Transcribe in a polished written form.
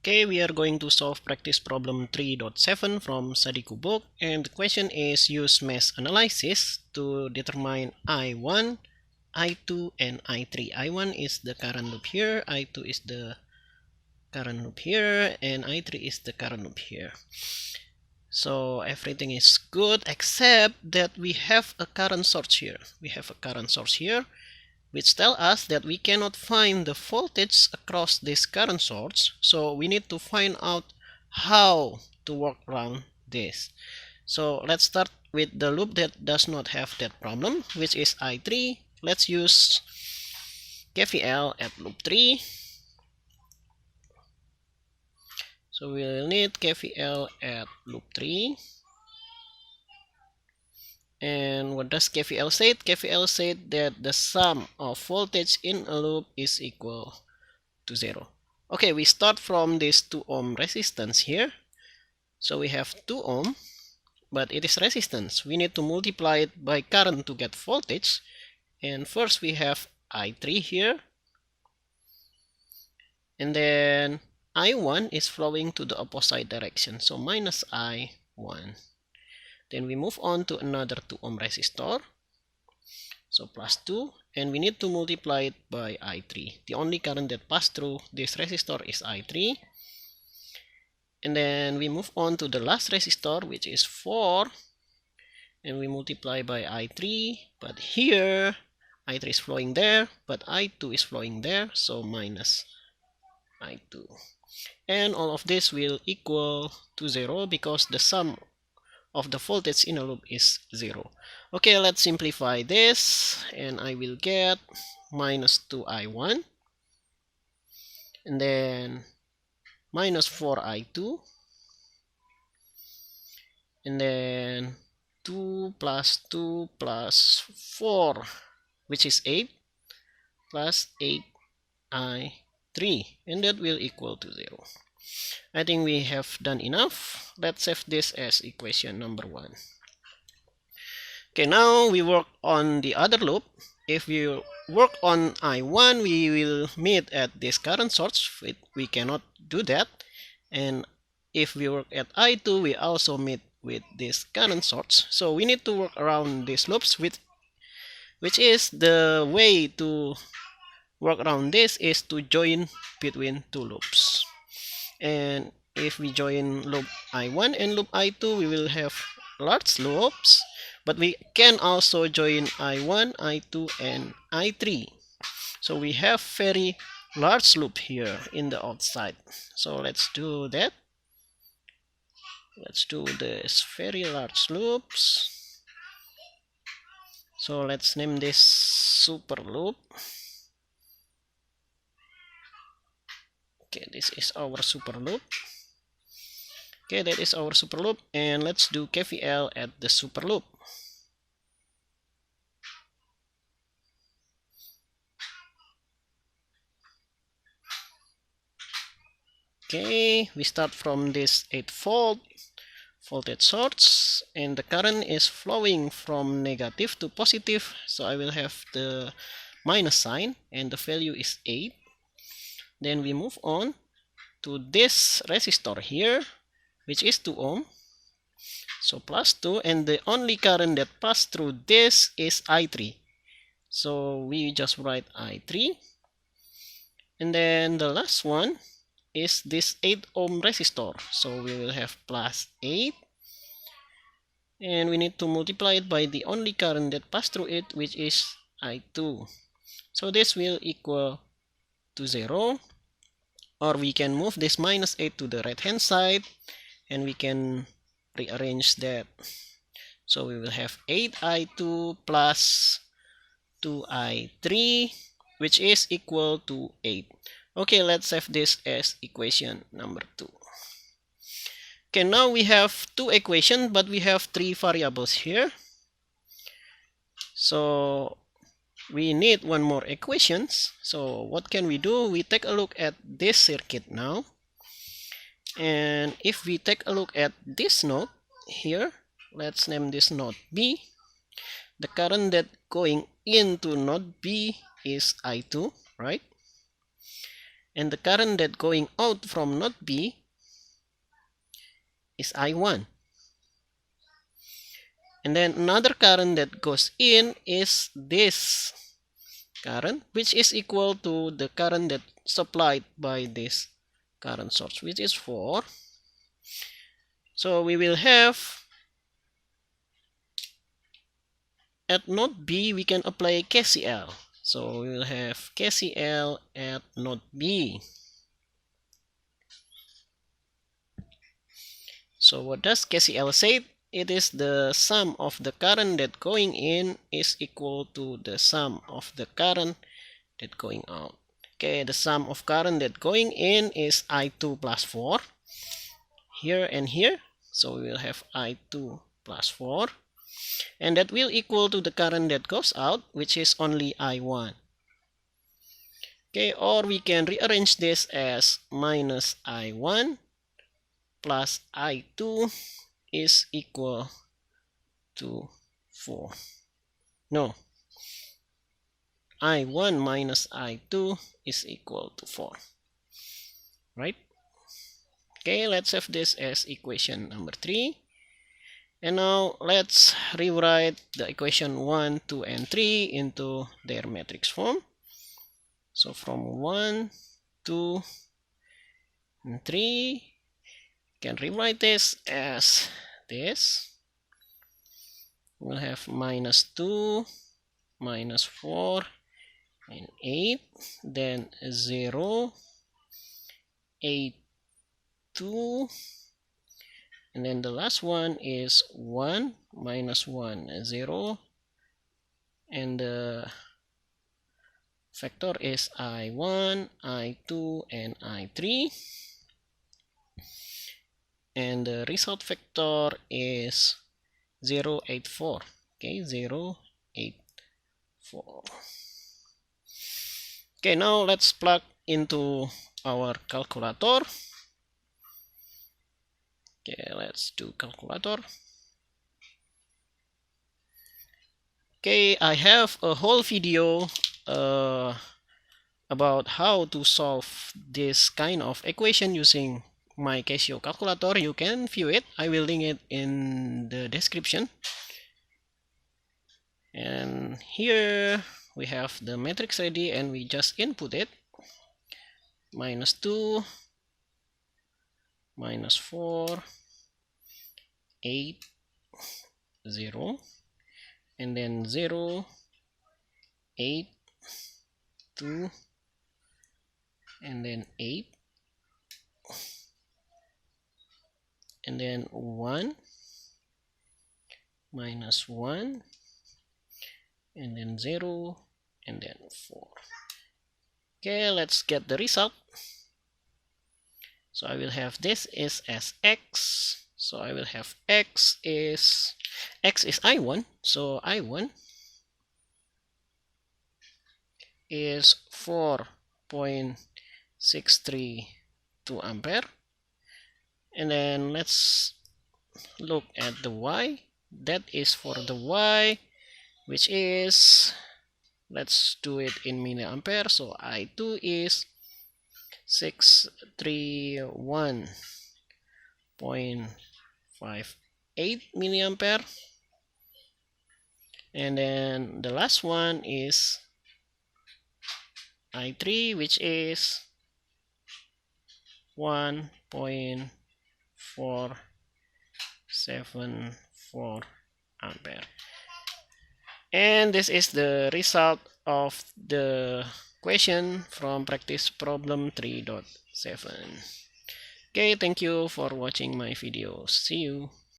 Okay, we are going to solve practice problem 3.7 from Sadiku book, and the question is use mesh analysis to determine I1, I2, and I3. I1 is the current loop here, I2 is the current loop here, and I3 is the current loop here. So everything is good except that we have a current source here. We have a current source here, which tell us that we cannot find the voltage across this current source. So we need to find out how to work around this. So let's start with the loop that does not have that problem, which is I3. Let's use KVL at loop 3. So we'll need KVL at loop 3. And what does KVL say? KVL said that the sum of voltage in a loop is equal to 0. Okay, we start from this 2 ohm resistance here. So we have 2 ohm, but it is resistance. We need to multiply it by current to get voltage. And first we have I3 here. And then I1 is flowing to the opposite direction. So minus I1. Then we move on to another 2 ohm resistor. So plus 2, and we need to multiply it by I3. The only current that passed through this resistor is I3. And then we move on to the last resistor, which is 4. And we multiply by I3. But here, I3 is flowing there, but I2 is flowing there. So minus I2. And all of this will equal to 0 because the sum of the voltage in a loop is 0. Okay, let's simplify this, and I will get minus 2I1, and then minus 4I2, and then 2 plus 2 plus 4, which is 8, plus 8I3, and that will equal to 0. I think we have done enough. Let's save this as equation number 1. Okay, now we work on the other loop. If we work on I1, we will meet at this current source. We cannot do that. And if we work at I2, we also meet with this current source. So we need to work around these loops, which is the way to work around this is to join between two loops. And if we join loop I1 and loop I2, we will have large loops, but we can also join I1, I2, and I3. So we have very large loop here in the outside. So let's do that. Let's do this very large loops. So let's name this Superloop. Okay, this is our Superloop. Okay, that is our Superloop, and let's do KVL at the Superloop. Okay, we start from this 8-volt voltage source, and the current is flowing from negative to positive, so I will have the minus sign, and the value is 8. Then we move on to this resistor here, which is 2 ohm. So plus 2, and the only current that passed through this is I3. So we just write I3. And then the last one is this 8 ohm resistor. So we will have plus 8. And we need to multiply it by the only current that passed through it, which is I2. So this will equal to 0. Or we can move this minus 8 to the right hand side, and we can rearrange that. So we will have 8I2 plus 2I3, which is equal to 8. Okay, let's save this as equation number 2. Okay, now we have 2 equations, but we have 3 variables here. So we need one more equations. So what can we do? We take a look at this circuit now. And if we take a look at this node here, let's name this node B. The current that going into node B is I2, right? and the current that going out from node B is I1. And then another current that goes in is this current, which is equal to the current that supplied by this current source, which is 4. So we will have, at node B we can apply KCL. So we will have KCL at node B. So what does KCL say? It is the sum of the current that going in is equal to the sum of the current that going out. Okay, the sum of current that going in is I2 plus 4 here and here. So we will have I2 plus 4, and that will equal to the current that goes out, which is only I1. Okay, or we can rearrange this as minus I1 plus I2 is equal to 4. No, I1 minus I2 is equal to 4. Right? Okay, let's have this as equation number 3. And now let's rewrite the equation 1, 2, and 3 into their matrix form. So from 1, 2, and 3, you can rewrite this as this. We'll have minus 2, minus 4, and 8, then 0, 8, 2, and then the last one is 1, minus 1, 0, and the vector is I1, I2, and I3, and the result vector is 0, 8, 4. Okay, 0, 8, 4. Okay, now let's plug into our calculator. Okay, let's do calculator. Okay, I have a whole video about how to solve this kind of equation using my Casio calculator. You can view it. I will link it in the description. And here we have the matrix ready, and we just input it. Minus 2, minus 4, 8, 0, and then 0, 8, 2, and then 8, and then 1, minus 1, and then 0, and then 4. Okay, let's get the result. So I will have this is as x. So I will have x is I1. So I1 is 4.632 ampere. And then let's look at the y. That is for the y, which is, let's do it in milliampere. So I2 is 631.58 milliampere, and then the last one is I3, which is 1.474 ampere. And this is the result of the question from practice problem 3.7. Okay, thank you for watching my video. See you.